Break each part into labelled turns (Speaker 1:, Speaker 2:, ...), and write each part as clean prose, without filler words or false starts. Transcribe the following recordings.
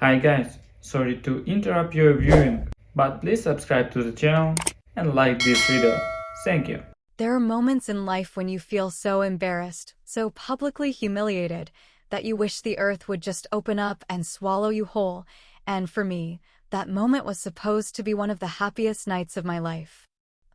Speaker 1: Hi guys, sorry to interrupt your viewing, but please subscribe to the channel and like this video. Thank you.
Speaker 2: There are moments in life when you feel so embarrassed, so publicly humiliated, that you wish the earth would just open up and swallow you whole. And for me, that moment was supposed to be one of the happiest nights of my life.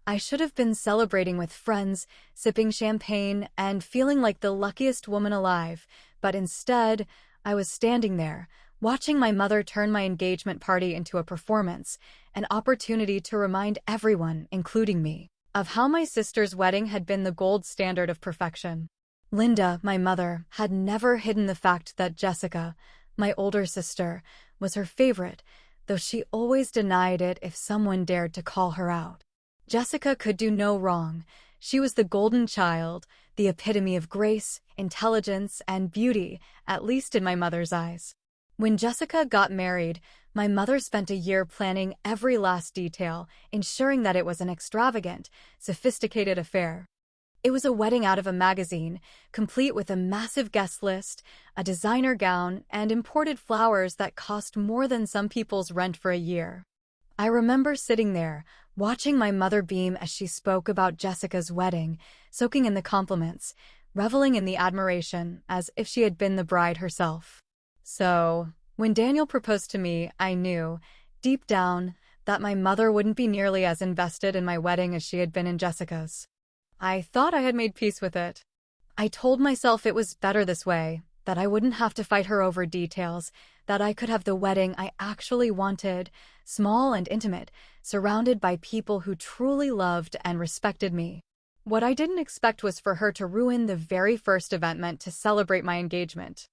Speaker 2: I should have been celebrating with friends, sipping champagne, and feeling like the luckiest woman alive, but instead, I was standing there, watching my mother turn my engagement party into a performance, an opportunity to remind everyone, including me, of how my sister's wedding had been the gold standard of perfection. Linda, my mother, had never hidden the fact that Jessica, my older sister, was her favorite, though she always denied it if someone dared to call her out. Jessica could do no wrong. She was the golden child, the epitome of grace, intelligence, and beauty, at least in my mother's eyes. When Jessica got married, my mother spent a year planning every last detail, ensuring that it was an extravagant, sophisticated affair. It was a wedding out of a magazine, complete with a massive guest list, a designer gown, and imported flowers that cost more than some people's rent for a year. I remember sitting there, watching my mother beam as she spoke about Jessica's wedding, soaking in the compliments, reveling in the admiration, as if she had been the bride herself. So, when Daniel proposed to me, I knew, deep down, that my mother wouldn't be nearly as invested in my wedding as she had been in Jessica's. I thought I had made peace with it. I told myself it was better this way, that I wouldn't have to fight her over details, that I could have the wedding I actually wanted, small and intimate, surrounded by people who truly loved and respected me. What I didn't expect was for her to ruin the very first event meant to celebrate my engagement.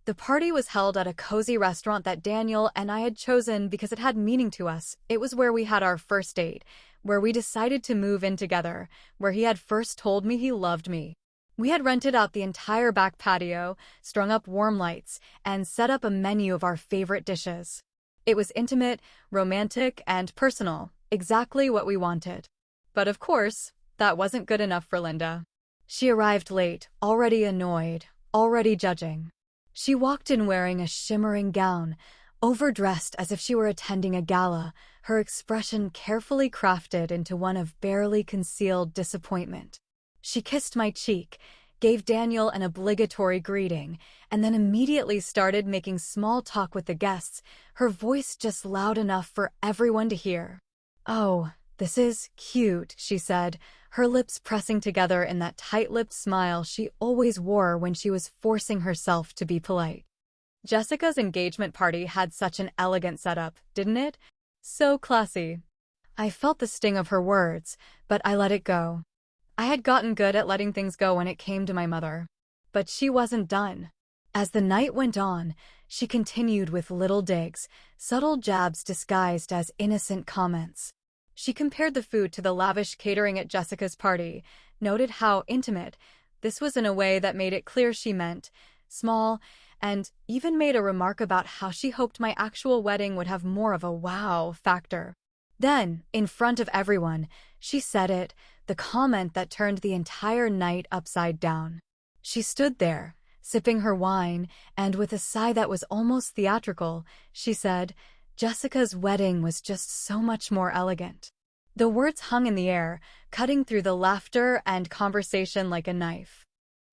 Speaker 2: The party was held at a cozy restaurant that Daniel and I had chosen because it had meaning to us. It was where we had our first date, where we decided to move in together, where he had first told me he loved me. We had rented out the entire back patio, strung up warm lights, and set up a menu of our favorite dishes. It was intimate, romantic, and personal, exactly what we wanted. But of course, that wasn't good enough for Linda. She arrived late, already annoyed, already judging. She walked in wearing a shimmering gown, overdressed as if she were attending a gala, her expression carefully crafted into one of barely concealed disappointment. She kissed my cheek, gave Daniel an obligatory greeting, and then immediately started making small talk with the guests, her voice just loud enough for everyone to hear. "Oh, this is cute," she said, her lips pressing together in that tight-lipped smile she always wore when she was forcing herself to be polite. Jessica's engagement party had such an elegant setup, didn't it? So classy. I felt the sting of her words, but I let it go. I had gotten good at letting things go when it came to my mother. But she wasn't done. As the night went on, she continued with little digs, subtle jabs disguised as innocent comments. She compared the food to the lavish catering at Jessica's party, noted how intimate this was in a way that made it clear she meant small, and even made a remark about how she hoped my actual wedding would have more of a wow factor. Then, in front of everyone, she said it, the comment that turned the entire night upside down. She stood there, sipping her wine, and with a sigh that was almost theatrical, she said, "Jessica's wedding was just so much more elegant." The words hung in the air, cutting through the laughter and conversation like a knife.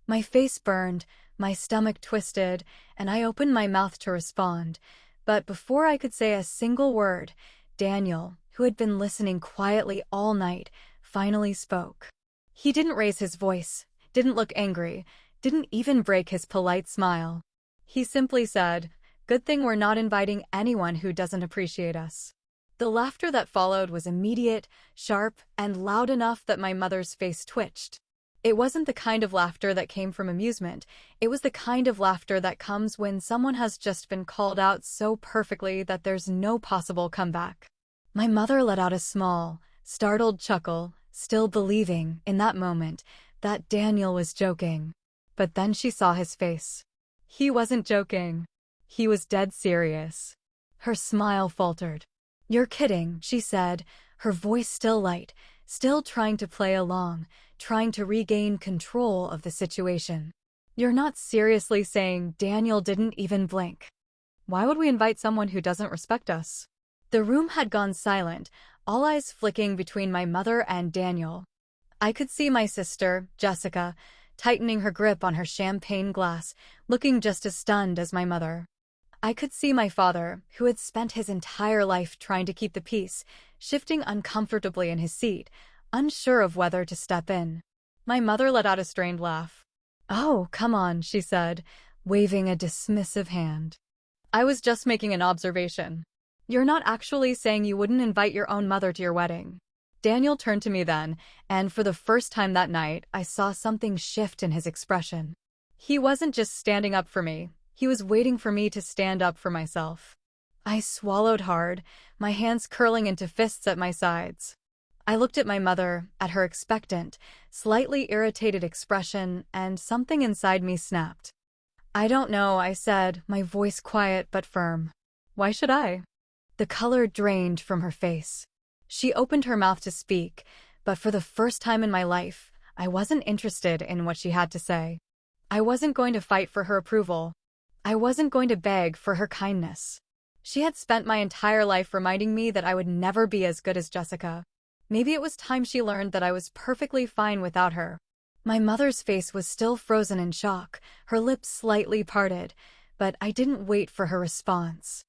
Speaker 2: My face burned, my stomach twisted, and I opened my mouth to respond. But before I could say a single word, Daniel, who had been listening quietly all night, finally spoke. He didn't raise his voice, didn't look angry, didn't even break his polite smile. He simply said, "Good thing we're not inviting anyone who doesn't appreciate us." The laughter that followed was immediate, sharp, and loud enough that my mother's face twitched. It wasn't the kind of laughter that came from amusement. It was the kind of laughter that comes when someone has just been called out so perfectly that there's no possible comeback. My mother let out a small, startled chuckle, still believing, in that moment, that Daniel was joking. But then she saw his face. He wasn't joking. He was dead serious. Her smile faltered. "You're kidding," she said, her voice still light, still trying to play along, trying to regain control of the situation. "You're not seriously saying?" Daniel didn't even blink. Why would we invite someone who doesn't respect us? The room had gone silent, all eyes flicking between my mother and Daniel. I could see my sister, Jessica, tightening her grip on her champagne glass, looking just as stunned as my mother. I could see my father, who had spent his entire life trying to keep the peace, shifting uncomfortably in his seat, unsure of whether to step in. My mother let out a strained laugh. "Oh, come on," she said, waving a dismissive hand. "I was just making an observation. You're not actually saying you wouldn't invite your own mother to your wedding." Daniel turned to me then, and for the first time that night, I saw something shift in his expression. He wasn't just standing up for me, he was waiting for me to stand up for myself. I swallowed hard, my hands curling into fists at my sides. I looked at my mother, at her expectant, slightly irritated expression, and something inside me snapped. "I don't know," I said, my voice quiet but firm. "Why should I?" The color drained from her face. She opened her mouth to speak, but for the first time in my life, I wasn't interested in what she had to say. I wasn't going to fight for her approval. I wasn't going to beg for her kindness. She had spent my entire life reminding me that I would never be as good as Jessica. Maybe it was time she learned that I was perfectly fine without her. My mother's face was still frozen in shock, her lips slightly parted, but I didn't wait for her response.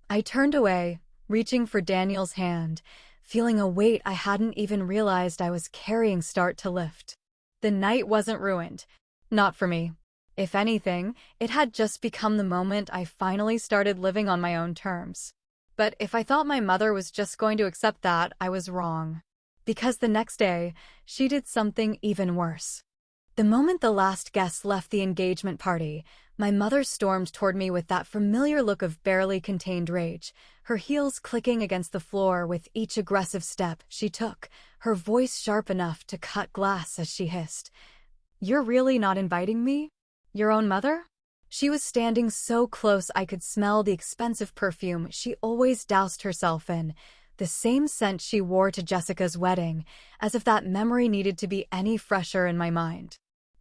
Speaker 2: I turned away, reaching for Daniel's hand, feeling a weight I hadn't even realized I was carrying start to lift. The night wasn't ruined. Not for me. If anything, it had just become the moment I finally started living on my own terms. But if I thought my mother was just going to accept that, I was wrong. Because the next day, she did something even worse. The moment the last guest left the engagement party, my mother stormed toward me with that familiar look of barely contained rage, her heels clicking against the floor with each aggressive step she took, her voice sharp enough to cut glass as she hissed, "You're really not inviting me? Your own mother?" She was standing so close I could smell the expensive perfume she always doused herself in, the same scent she wore to Jessica's wedding, as if that memory needed to be any fresher in my mind.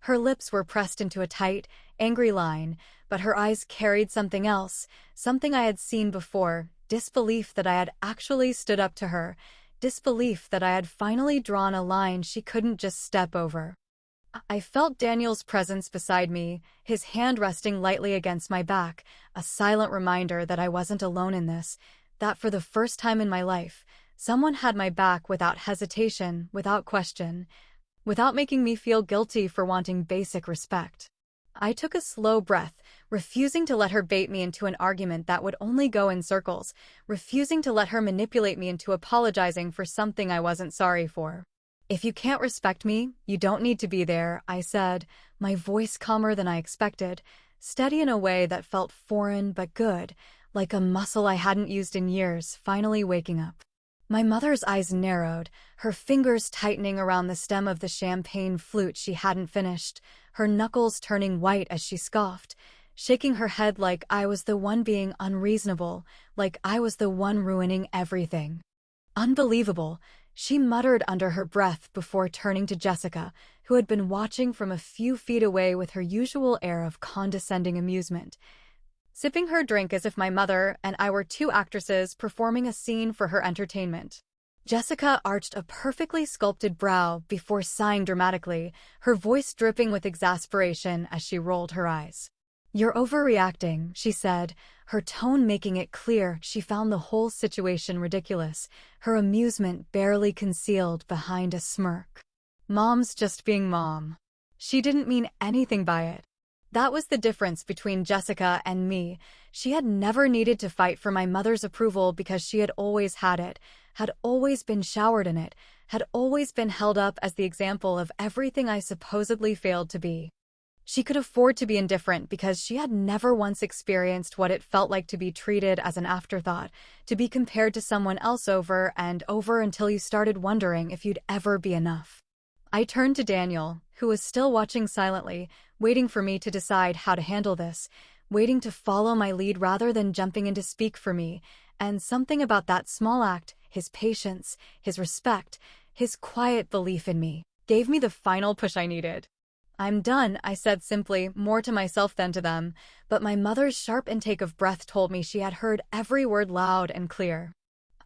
Speaker 2: Her lips were pressed into a tight, angry line, but her eyes carried something else, something I had seen before, disbelief that I had actually stood up to her, disbelief that I had finally drawn a line she couldn't just step over. I felt Daniel's presence beside me, his hand resting lightly against my back, a silent reminder that I wasn't alone in this, that for the first time in my life, someone had my back without hesitation, without question, without making me feel guilty for wanting basic respect. I took a slow breath, refusing to let her bait me into an argument that would only go in circles, refusing to let her manipulate me into apologizing for something I wasn't sorry for. "If you can't respect me, you don't need to be there," I said, my voice calmer than I expected, steady in a way that felt foreign but good, like a muscle I hadn't used in years, finally waking up. My mother's eyes narrowed, her fingers tightening around the stem of the champagne flute she hadn't finished, her knuckles turning white as she scoffed, shaking her head like I was the one being unreasonable, like I was the one ruining everything. "Unbelievable," she muttered under her breath before turning to Jessica, who had been watching from a few feet away with her usual air of condescending amusement, sipping her drink as if my mother and I were two actresses performing a scene for her entertainment. Jessica arched a perfectly sculpted brow before sighing dramatically, her voice dripping with exasperation as she rolled her eyes. "You're overreacting," she said, her tone making it clear she found the whole situation ridiculous, her amusement barely concealed behind a smirk. Mom's just being mom. She didn't mean anything by it. That was the difference between Jessica and me. She had never needed to fight for my mother's approval because she had always had it, had always been showered in it, had always been held up as the example of everything I supposedly failed to be. She could afford to be indifferent because she had never once experienced what it felt like to be treated as an afterthought, to be compared to someone else over and over until you started wondering if you'd ever be enough. I turned to Daniel, who was still watching silently, waiting for me to decide how to handle this, waiting to follow my lead rather than jumping in to speak for me, and something about that small act, his patience, his respect, his quiet belief in me, gave me the final push I needed. "I'm done," I said simply, more to myself than to them, but my mother's sharp intake of breath told me she had heard every word loud and clear.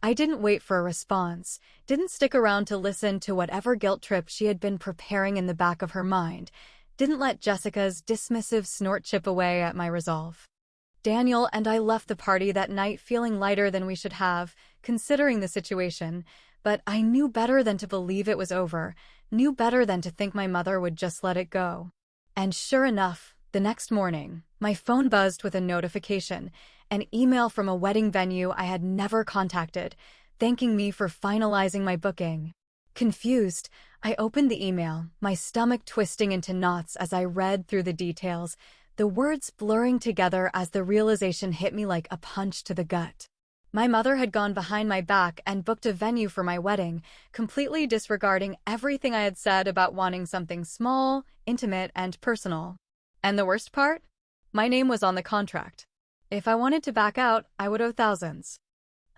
Speaker 2: I didn't wait for a response, didn't stick around to listen to whatever guilt trip she had been preparing in the back of her mind, didn't let Jessica's dismissive snort chip away at my resolve. Daniel and I left the party that night feeling lighter than we should have, considering the situation, but I knew better than to believe it was over, knew better than to think my mother would just let it go. And sure enough, the next morning, my phone buzzed with a notification, an email from a wedding venue I had never contacted, thanking me for finalizing my booking. Confused, I opened the email, my stomach twisting into knots as I read through the details, the words blurring together as the realization hit me like a punch to the gut. My mother had gone behind my back and booked a venue for my wedding, completely disregarding everything I had said about wanting something small, intimate, and personal. And the worst part? My name was on the contract. If I wanted to back out, I would owe thousands.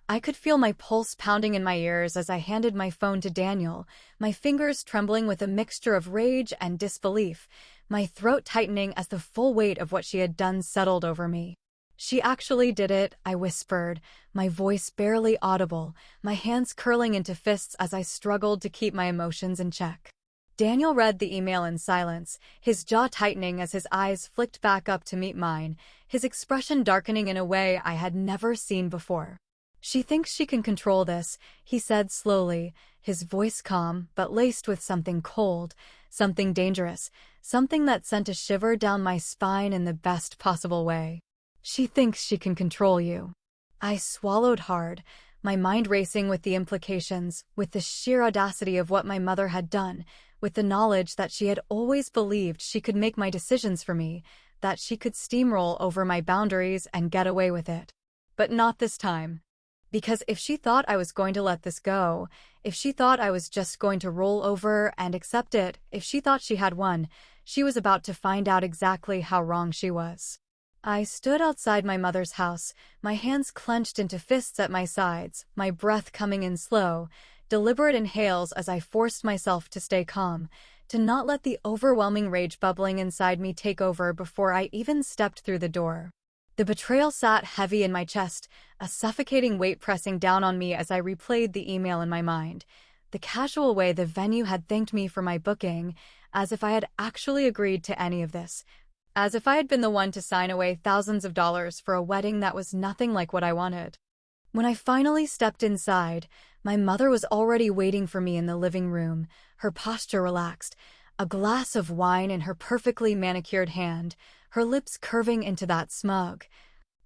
Speaker 2: I could feel my pulse pounding in my ears as I handed my phone to Daniel, my fingers trembling with a mixture of rage and disbelief, my throat tightening as the full weight of what she had done settled over me. "She actually did it," I whispered, my voice barely audible, my hands curling into fists as I struggled to keep my emotions in check. Daniel read the email in silence, his jaw tightening as his eyes flicked back up to meet mine, his expression darkening in a way I had never seen before. "She thinks she can control this," he said slowly, his voice calm but laced with something cold, something dangerous, something that sent a shiver down my spine in the best possible way. "She thinks she can control you." I swallowed hard, my mind racing with the implications, with the sheer audacity of what my mother had done, with the knowledge that she had always believed she could make my decisions for me, that she could steamroll over my boundaries and get away with it. But not this time. Because if she thought I was going to let this go, if she thought I was just going to roll over and accept it, if she thought she had won, she was about to find out exactly how wrong she was. I stood outside my mother's house, my hands clenched into fists at my sides, my breath coming in slow, deliberate inhales as I forced myself to stay calm, to not let the overwhelming rage bubbling inside me take over before I even stepped through the door. The betrayal sat heavy in my chest, a suffocating weight pressing down on me as I replayed the email in my mind. The casual way the venue had thanked me for my booking, as if I had actually agreed to any of this. As if I had been the one to sign away thousands of dollars for a wedding that was nothing like what I wanted. When I finally stepped inside, my mother was already waiting for me in the living room, her posture relaxed, a glass of wine in her perfectly manicured hand, her lips curving into that smug,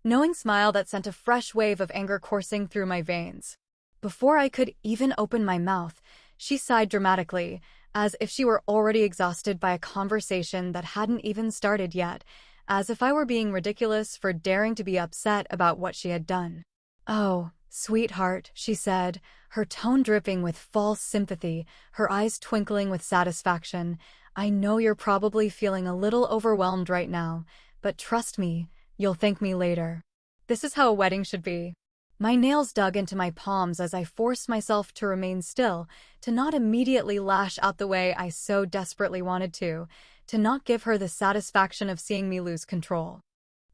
Speaker 2: knowing smile that sent a fresh wave of anger coursing through my veins. Before I could even open my mouth, she sighed dramatically, as if she were already exhausted by a conversation that hadn't even started yet, as if I were being ridiculous for daring to be upset about what she had done. "Oh, sweetheart," she said, her tone dripping with false sympathy, her eyes twinkling with satisfaction. "I know you're probably feeling a little overwhelmed right now, but trust me, you'll thank me later. This is how a wedding should be." My nails dug into my palms as I forced myself to remain still, to not immediately lash out the way I so desperately wanted to not give her the satisfaction of seeing me lose control.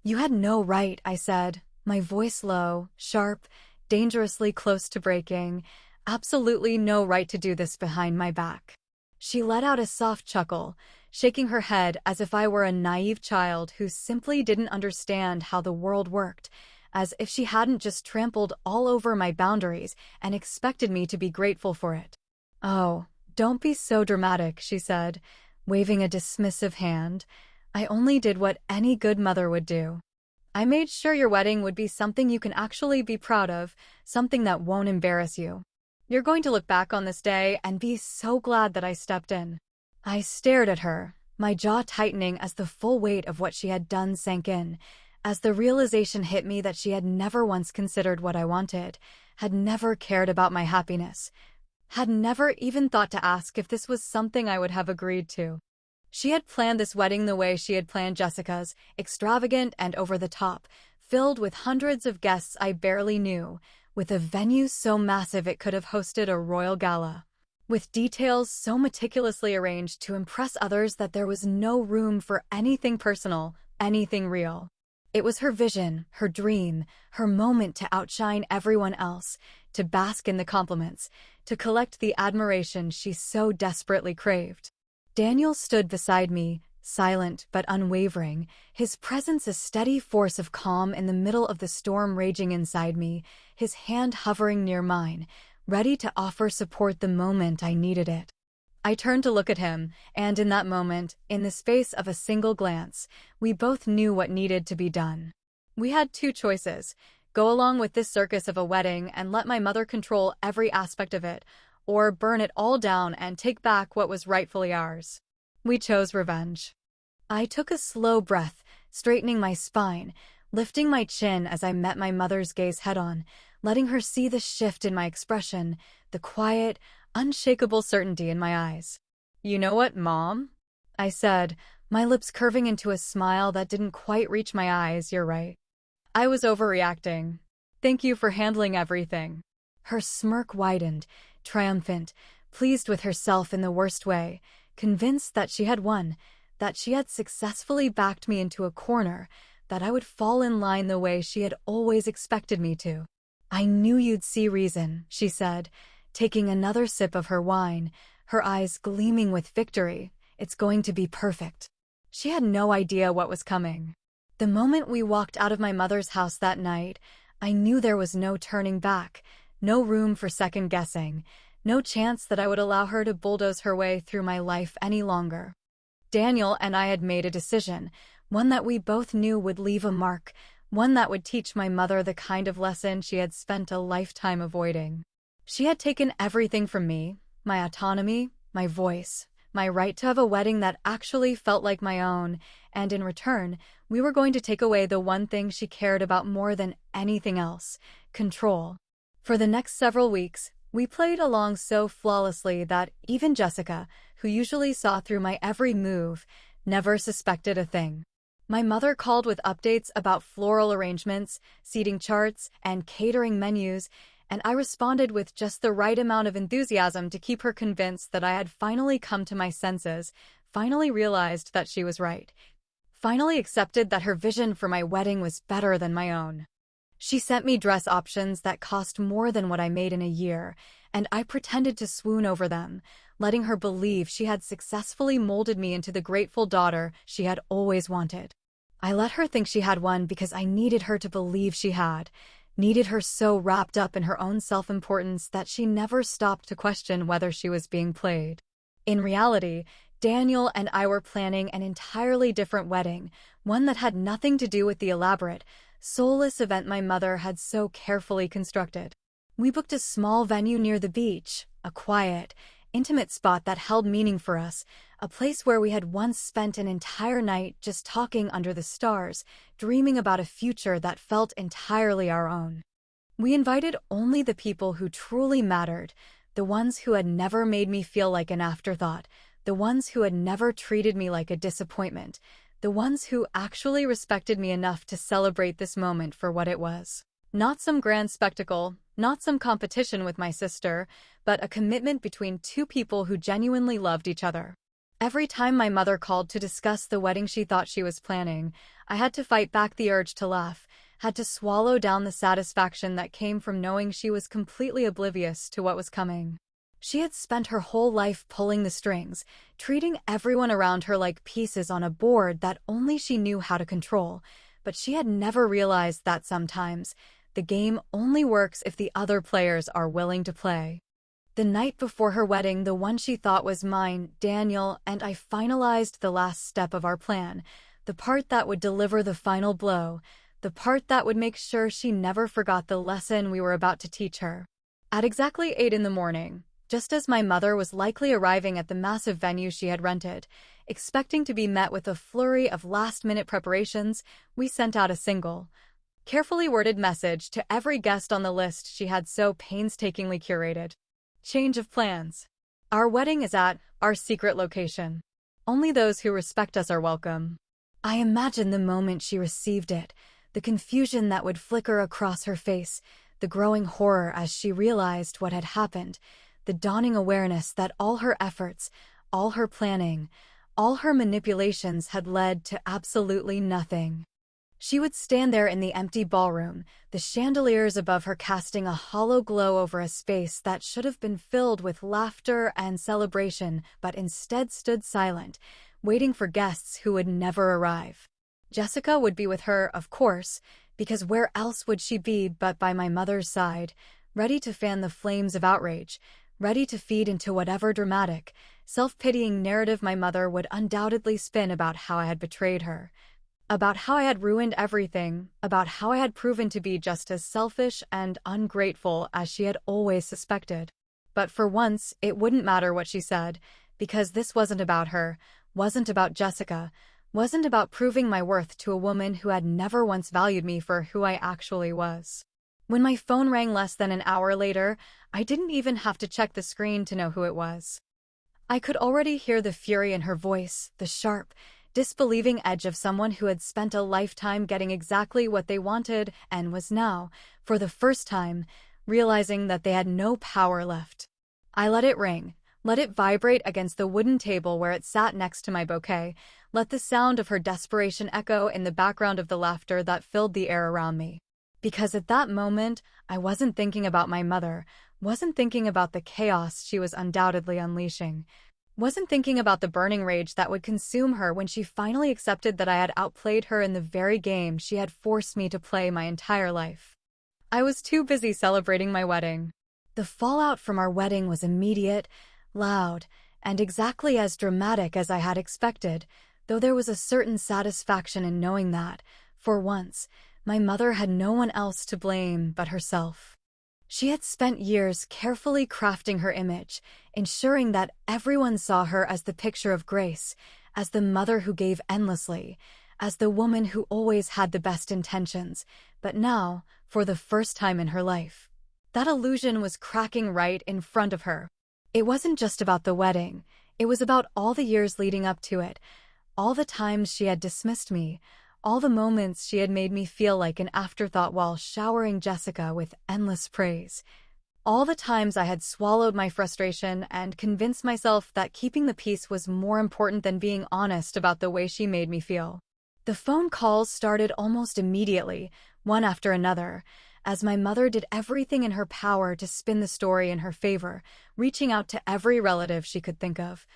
Speaker 2: "You had no right," I said, my voice low, sharp, dangerously close to breaking. "Absolutely no right to do this behind my back." She let out a soft chuckle, shaking her head as if I were a naive child who simply didn't understand how the world worked, as if she hadn't just trampled all over my boundaries and expected me to be grateful for it. "Oh, don't be so dramatic," she said, waving a dismissive hand. "I only did what any good mother would do. I made sure your wedding would be something you can actually be proud of, something that won't embarrass you. You're going to look back on this day and be so glad that I stepped in." I stared at her, my jaw tightening as the full weight of what she had done sank in, as the realization hit me that she had never once considered what I wanted, had never cared about my happiness, had never even thought to ask if this was something I would have agreed to. She had planned this wedding the way she had planned Jessica's, extravagant and over the top, filled with hundreds of guests I barely knew, with a venue so massive it could have hosted a royal gala. with details so meticulously arranged to impress others that there was no room for anything personal, anything real. It was her vision, her dream, her moment to outshine everyone else, to bask in the compliments, to collect the admiration she so desperately craved. Daniel stood beside me, silent but unwavering, his presence a steady force of calm in the middle of the storm raging inside me, his hand hovering near mine, ready to offer support the moment I needed it. I turned to look at him, and in that moment, in the space of a single glance, we both knew what needed to be done. We had two choices: go along with this circus of a wedding and let my mother control every aspect of it, or burn it all down and take back what was rightfully ours. We chose revenge. I took a slow breath, straightening my spine, lifting my chin as I met my mother's gaze head-on, letting her see the shift in my expression, the quiet, unshakable certainty in my eyes. "You know what, Mom?" I said, my lips curving into a smile that didn't quite reach my eyes. "You're right. I was overreacting. Thank you for handling everything." Her smirk widened, triumphant, pleased with herself in the worst way, convinced that she had won, that she had successfully backed me into a corner, that I would fall in line the way she had always expected me to. "I knew you'd see reason," she said, taking another sip of her wine, her eyes gleaming with victory. "It's going to be perfect." She had no idea what was coming. The moment we walked out of my mother's house that night, I knew there was no turning back, no room for second-guessing, no chance that I would allow her to bulldoze her way through my life any longer. Daniel and I had made a decision, one that we both knew would leave a mark, one that would teach my mother the kind of lesson she had spent a lifetime avoiding. She had taken everything from me: my autonomy, my voice, my right to have a wedding that actually felt like my own, and in return, we were going to take away the one thing she cared about more than anything else: control. For the next several weeks, we played along so flawlessly that even Jessica, who usually saw through my every move, never suspected a thing. My mother called with updates about floral arrangements, seating charts, and catering menus, and I responded with just the right amount of enthusiasm to keep her convinced that I had finally come to my senses, finally realized that she was right, finally accepted that her vision for my wedding was better than my own. She sent me dress options that cost more than what I made in a year, and I pretended to swoon over them, letting her believe she had successfully molded me into the grateful daughter she had always wanted. I let her think she had won because I needed her to believe she had, needed her so wrapped up in her own self-importance that she never stopped to question whether she was being played. In reality, Daniel and I were planning an entirely different wedding, one that had nothing to do with the elaborate, soulless event my mother had so carefully constructed. We booked a small venue near the beach, a quiet, intimate spot that held meaning for us, a place where we had once spent an entire night just talking under the stars, dreaming about a future that felt entirely our own. We invited only the people who truly mattered, the ones who had never made me feel like an afterthought, the ones who had never treated me like a disappointment, the ones who actually respected me enough to celebrate this moment for what it was. Not some grand spectacle, not some competition with my sister, but a commitment between two people who genuinely loved each other. Every time my mother called to discuss the wedding she thought she was planning, I had to fight back the urge to laugh, had to swallow down the satisfaction that came from knowing she was completely oblivious to what was coming. She had spent her whole life pulling the strings, treating everyone around her like pieces on a board that only she knew how to control, but she had never realized that sometimes the game only works if the other players are willing to play. The night before her wedding, the one she thought was mine, Daniel and I finalized the last step of our plan, the part that would deliver the final blow, the part that would make sure she never forgot the lesson we were about to teach her. At exactly 8 in the morning, just as my mother was likely arriving at the massive venue she had rented, expecting to be met with a flurry of last-minute preparations, we sent out a single, carefully worded message to every guest on the list she had so painstakingly curated. Change of plans. Our wedding is at our secret location. Only those who respect us are welcome. I imagined the moment she received it, the confusion that would flicker across her face, the growing horror as she realized what had happened, the dawning awareness that all her efforts, all her planning, all her manipulations had led to absolutely nothing. She would stand there in the empty ballroom, the chandeliers above her casting a hollow glow over a space that should have been filled with laughter and celebration, but instead stood silent, waiting for guests who would never arrive. Jessica would be with her, of course, because where else would she be but by my mother's side, ready to fan the flames of outrage, ready to feed into whatever dramatic, self-pitying narrative my mother would undoubtedly spin about how I had betrayed her, about how I had ruined everything, about how I had proven to be just as selfish and ungrateful as she had always suspected. But for once, it wouldn't matter what she said, because this wasn't about her, wasn't about Jessica, wasn't about proving my worth to a woman who had never once valued me for who I actually was. When my phone rang less than an hour later, I didn't even have to check the screen to know who it was. I could already hear the fury in her voice, the sharp, disbelieving edge of someone who had spent a lifetime getting exactly what they wanted and was now, for the first time, realizing that they had no power left. I let it ring, let it vibrate against the wooden table where it sat next to my bouquet, let the sound of her desperation echo in the background of the laughter that filled the air around me. Because at that moment, I wasn't thinking about my mother, wasn't thinking about the chaos she was undoubtedly unleashing, wasn't thinking about the burning rage that would consume her when she finally accepted that I had outplayed her in the very game she had forced me to play my entire life. I was too busy celebrating my wedding. The fallout from our wedding was immediate, loud, and exactly as dramatic as I had expected, though there was a certain satisfaction in knowing that, for once, my mother had no one else to blame but herself. She had spent years carefully crafting her image, ensuring that everyone saw her as the picture of grace, as the mother who gave endlessly, as the woman who always had the best intentions. But now, for the first time in her life, that illusion was cracking right in front of her. It wasn't just about the wedding, it was about all the years leading up to it, all the times she had dismissed me, all the moments she had made me feel like an afterthought while showering Jessica with endless praise. All the times I had swallowed my frustration and convinced myself that keeping the peace was more important than being honest about the way she made me feel. The phone calls started almost immediately, one after another, as my mother did everything in her power to spin the story in her favor, reaching out to every relative she could think of,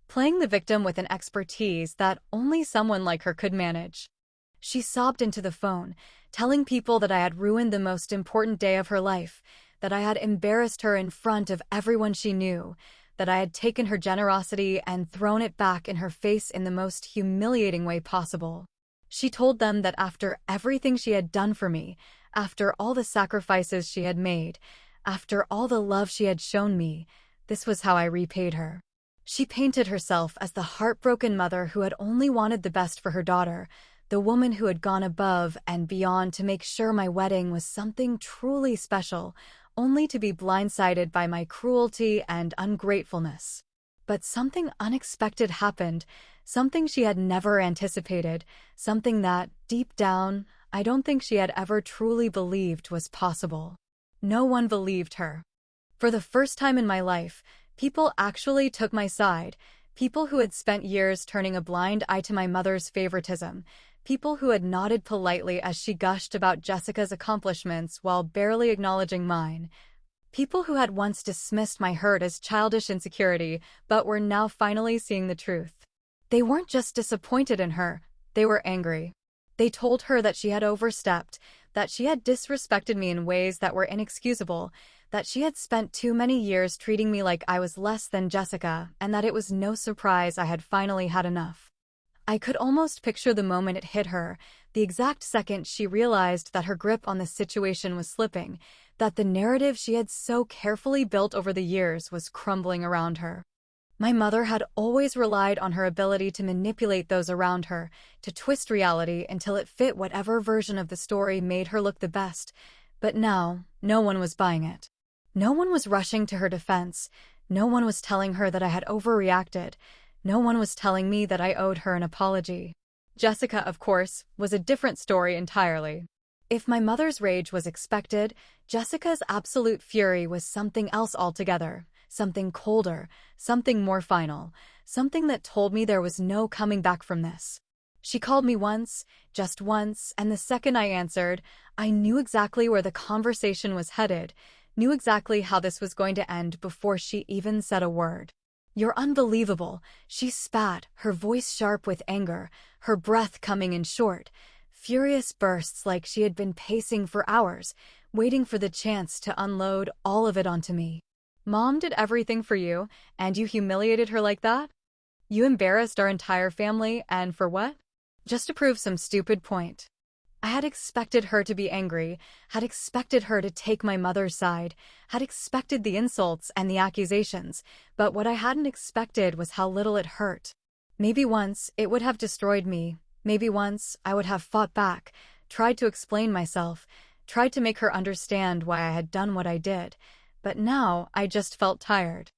Speaker 2: playing the victim with an expertise that only someone like her could manage. She sobbed into the phone, telling people that I had ruined the most important day of her life, that I had embarrassed her in front of everyone she knew, that I had taken her generosity and thrown it back in her face in the most humiliating way possible. She told them that after everything she had done for me, after all the sacrifices she had made, after all the love she had shown me, this was how I repaid her. She painted herself as the heartbroken mother who had only wanted the best for her daughter, the woman who had gone above and beyond to make sure my wedding was something truly special, only to be blindsided by my cruelty and ungratefulness. But something unexpected happened, something she had never anticipated, something that, deep down, I don't think she had ever truly believed was possible. No one believed her. For the first time in my life, people actually took my side, people who had spent years turning a blind eye to my mother's favoritism, people who had nodded politely as she gushed about Jessica's accomplishments while barely acknowledging mine. People who had once dismissed my hurt as childish insecurity, but were now finally seeing the truth. They weren't just disappointed in her, they were angry. They told her that she had overstepped, that she had disrespected me in ways that were inexcusable, that she had spent too many years treating me like I was less than Jessica, and that it was no surprise I had finally had enough. I could almost picture the moment it hit her, the exact second she realized that her grip on the situation was slipping, that the narrative she had so carefully built over the years was crumbling around her. My mother had always relied on her ability to manipulate those around her, to twist reality until it fit whatever version of the story made her look the best, but now, no one was buying it. No one was rushing to her defense, no one was telling her that I had overreacted, no one was telling me that I owed her an apology. Jessica, of course, was a different story entirely. If my mother's rage was expected, Jessica's absolute fury was something else altogether, something colder, something more final, something that told me there was no coming back from this. She called me once, just once, and the second I answered, I knew exactly where the conversation was headed, knew exactly how this was going to end before she even said a word. "You're unbelievable," she spat, her voice sharp with anger, her breath coming in short, furious bursts like she had been pacing for hours, waiting for the chance to unload all of it onto me. "Mom did everything for you, and you humiliated her like that? You embarrassed our entire family, and for what? Just to prove some stupid point." I had expected her to be angry, had expected her to take my mother's side, had expected the insults and the accusations, but what I hadn't expected was how little it hurt. Maybe once it would have destroyed me, maybe once I would have fought back, tried to explain myself, tried to make her understand why I had done what I did, but now I just felt tired.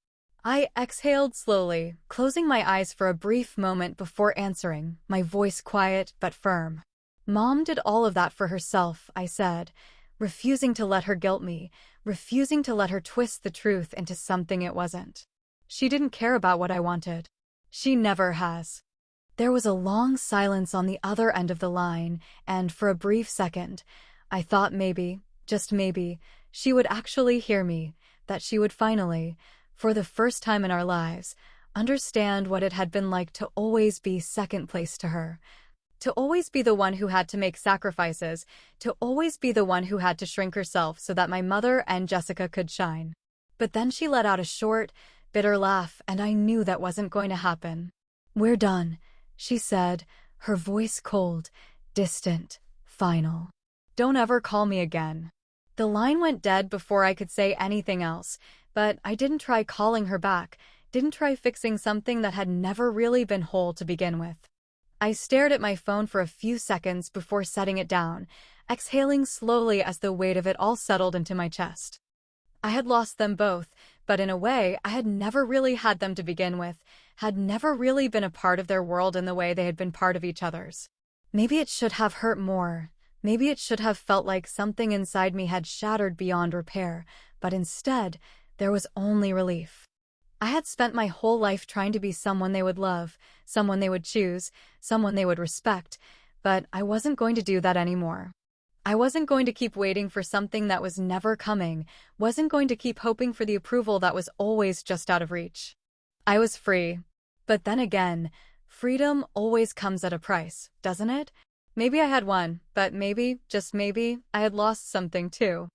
Speaker 2: I exhaled slowly, closing my eyes for a brief moment before answering, my voice quiet but firm. "Mom did all of that for herself," I said, refusing to let her guilt me, refusing to let her twist the truth into something it wasn't. "She didn't care about what I wanted. She never has." There was a long silence on the other end of the line, and for a brief second, I thought maybe, just maybe, she would actually hear me, that she would finally, for the first time in our lives, understand what it had been like to always be second place to her. To always be the one who had to make sacrifices, to always be the one who had to shrink herself so that my mother and Jessica could shine. But then she let out a short, bitter laugh, and I knew that wasn't going to happen. "We're done," she said, her voice cold, distant, final. "Don't ever call me again." The line went dead before I could say anything else, but I didn't try calling her back, didn't try fixing something that had never really been whole to begin with. I stared at my phone for a few seconds before setting it down, exhaling slowly as the weight of it all settled into my chest. I had lost them both, but in a way I had never really had them to begin with, had never really been a part of their world in the way they had been part of each other's. Maybe it should have hurt more. Maybe it should have felt like something inside me had shattered beyond repair, but instead, there was only relief. I had spent my whole life trying to be someone they would love, someone they would choose, someone they would respect, but I wasn't going to do that anymore. I wasn't going to keep waiting for something that was never coming, wasn't going to keep hoping for the approval that was always just out of reach. I was free. But then again, freedom always comes at a price, doesn't it? Maybe I had won, but maybe, just maybe, I had lost something too.